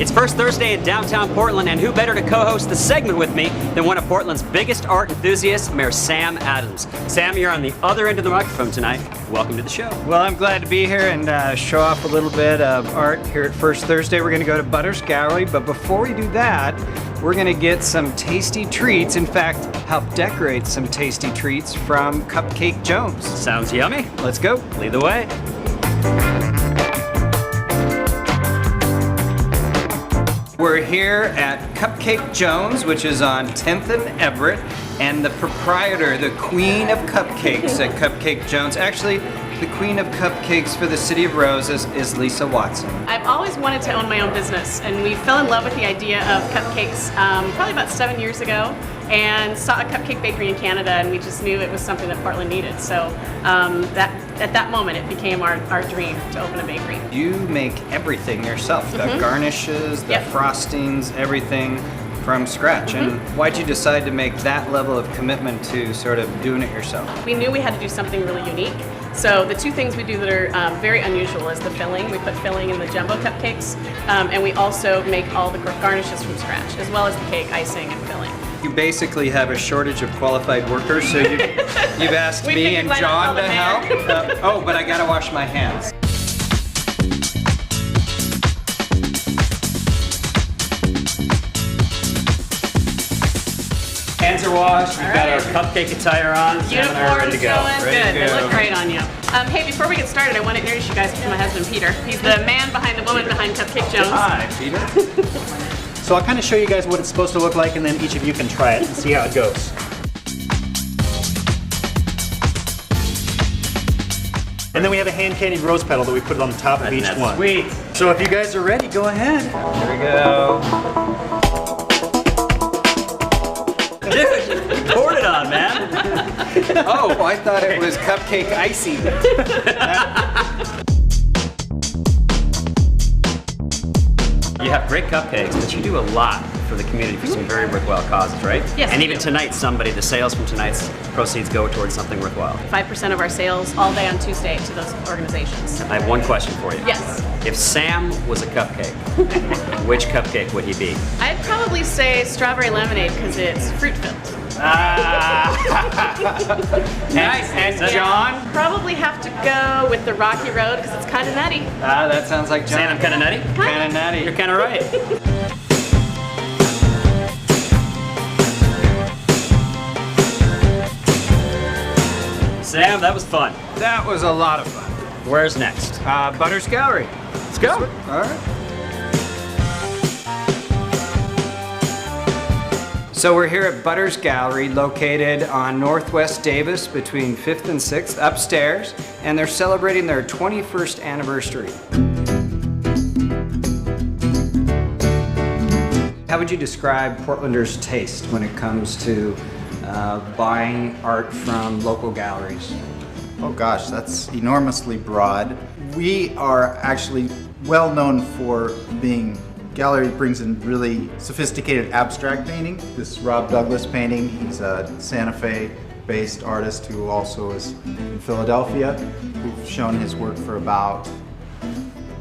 It's first Thursday in downtown Portland, and who better to co-host the segment with me than one of Portland's biggest art enthusiasts, Mayor Sam Adams. Sam, you're on the other end of the microphone tonight. Welcome to the show. Well, I'm glad to be here and show off a little bit of art here at First Thursday. We're going to go to Butters Gallery, but before we do that, we're going to get some tasty treats. In fact, help decorate some tasty treats from Cupcake Jones. Sounds yummy. Let's go. Lead the way. We're here at Cupcake Jones, which is on 10th and Everett, and the proprietor, the queen of cupcakes at Cupcake Jones, actually the queen of cupcakes for the City of Roses is Lisa Watson. I've always wanted to own my own business, and we fell in love with the idea of cupcakes probably about 7 years ago, and saw a cupcake bakery in Canada, and we just knew it was something that Portland needed. So at that moment, it became our dream to open a bakery. You make everything yourself, the garnishes, the frostings, everything from scratch. And why'd you decide to make that level of commitment to sort of doing it yourself? We knew we had to do something really unique. So the two things we do that are very unusual is the filling. We put filling in the jumbo cupcakes, and we also make all the garnishes from scratch, as well as the cake icing and filling. You basically have a shortage of qualified workers, so you've asked me and John to help. Oh, but I gotta wash my hands. Hands are washed. We've got our cupcake attire on. Sam and I are ready to go. Good. They look great on you. Hey, before we get started, I want to introduce you guys to my husband, Peter. He's the man behind the woman behind Cupcake Jones. Hi, Peter. So I'll kind of show you guys what it's supposed to look like, and then each of you can try it and see how it goes. And then we have a hand-candied rose petal that we put on the top of each one. Sweet. So if you guys are ready, go ahead. Here we go. Dude, you poured it on, man. Oh, I thought it was cupcake icing. You have great cupcakes, but you do a lot for the community for some very worthwhile causes, right? Yes, And we even do. tonight, the sales from tonight's proceeds go towards something worthwhile. 5% of our sales all day on Tuesday to those organizations. I have one question for you. Yes. If Sam was a cupcake, which cupcake would he be? I'd probably say strawberry lemonade because it's fruit-filled. Nice. And John? Probably have to go with the Rocky Road because it's kind of nutty. That sounds like John. Saying I'm kind of nutty? Kind of nutty. You're kind of right. Sam, that was fun. That was a lot of fun. Where's next? Butters Gallery. Let's go. All right. So we're here at Butters Gallery, located on Northwest Davis between 5th and 6th, upstairs, and they're celebrating their 21st anniversary. How would you describe Portlanders' taste when it comes to buying art from local galleries? Oh gosh, that's enormously broad. We are actually well known for being gallery brings in really sophisticated abstract painting. This Rob Douglas painting, he's a Santa Fe based artist who also is in Philadelphia. We've shown his work for about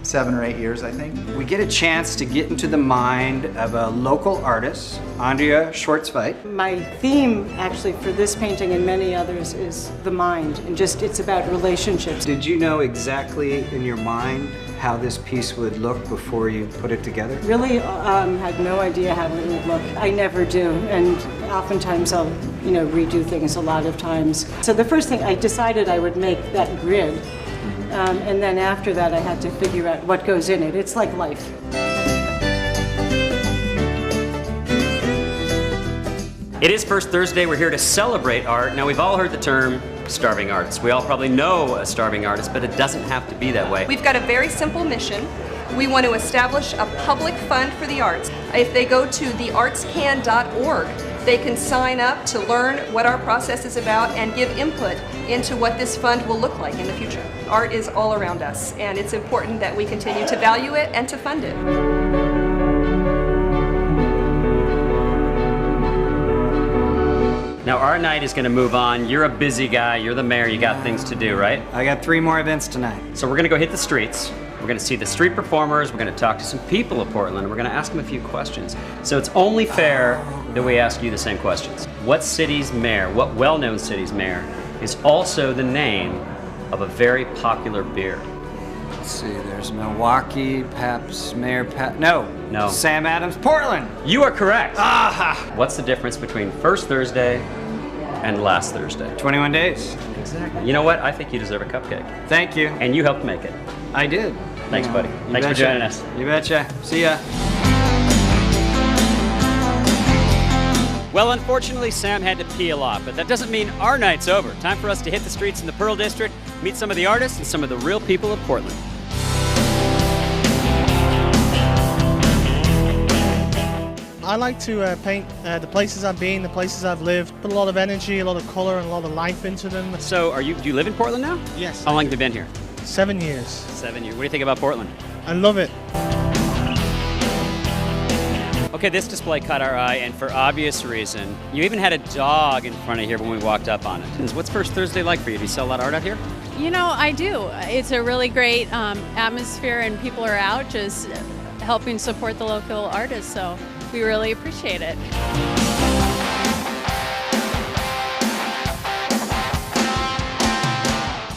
7 or 8 years, I think. We get a chance to get into the mind of a local artist, Andrea Schwartzweit. My theme actually for this painting and many others is the mind, and just it's about relationships. Did you know exactly in your mind how this piece would look before you put it together? Really had no idea how it would look. I never do, and oftentimes I'll redo things a lot of times. So the first thing I decided I would make that grid, and then after that I had to figure out what goes in it. It's like life. It is First Thursday. We're here to celebrate art. Now, we've all heard the term starving artists. We all probably know a starving artist, but it doesn't have to be that way. We've got a very simple mission. We want to establish a public fund for the arts. If they go to theartscan.org, they can sign up to learn what our process is about and give input into what this fund will look like in the future. Art is all around us, and it's important that we continue to value it and to fund it. Now our night is going to move on. You're a busy guy. You're the mayor. You got things to do, right? I got 3 more events tonight. So we're going to go hit the streets. We're going to see the street performers. We're going to talk to some people of Portland. We're going to ask them a few questions. So it's only fair that we ask you the same questions. What city's mayor, what well-known city's mayor, is also the name of a very popular beer? Let's see, there's Milwaukee, Pabst, Mayor No. Sam Adams, Portland. You are correct. Aha! What's the difference between first Thursday and last Thursday? 21 days. Exactly. You know what? I think you deserve a cupcake. Thank you. And you helped make it. I did. Thanks, buddy. You Thanks for betcha. joining us. You betcha. See ya. Well, unfortunately, Sam had to pee a lot, but that doesn't mean our night's over. Time for us to hit the streets in the Pearl District, meet some of the artists and some of the real people of Portland. I like to paint the places I've been, the places I've lived, put a lot of energy, a lot of color, and a lot of life into them. So, do you live in Portland now? Yes. How long have you been here? 7 years. 7 years. What do you think about Portland? I love it. Okay, this display caught our eye, and for obvious reason. You even had a dog in front of here when we walked up on it. What's First Thursday like for you? Do you sell a lot of art out here? You know, I do. It's a really great atmosphere, and people are out just helping support the local artists, so we really appreciate it.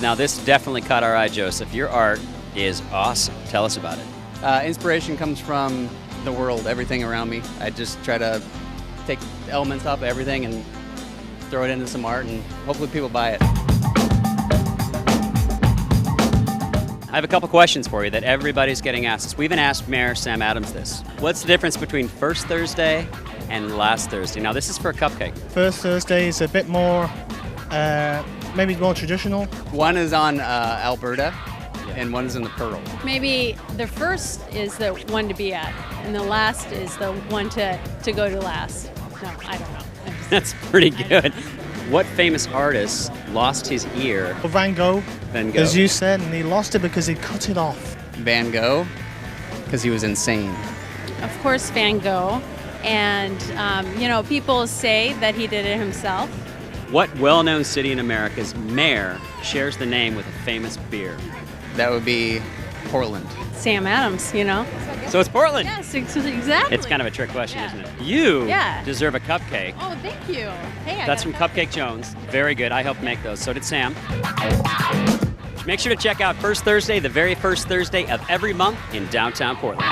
Now, this definitely caught our eye, Joseph. Your art is awesome. Tell us about it. Inspiration comes from the world, everything around me. I just try to take elements off of everything and throw it into some art, and hopefully people buy it. I have a couple questions for you that everybody's getting asked. We even asked Mayor Sam Adams this. What's the difference between First Thursday and Last Thursday? Now, this is for a cupcake. First Thursday is a bit more, maybe more traditional. One is on Alberta, and one is in the Pearl. Maybe the first is the one to be at, and the last is the one to go to last. No, I don't know. That's pretty good. What famous artist lost his ear? Van Gogh, Van Gogh. as you said, and he lost it because he cut it off. Van Gogh, because he was insane. Of course, Van Gogh. And, you know, people say that he did it himself. What well-known city in America's mayor shares the name with a famous beer? That would be Portland. Sam Adams, you know. So it's Portland. Yes, exactly. It's kind of a trick question, Yeah. isn't it? You Yeah. deserve a cupcake. Oh, thank you. Hey, That's from Cupcake Jones. Very good. I helped make those. So did Sam. Make sure to check out First Thursday, the very first Thursday of every month in downtown Portland.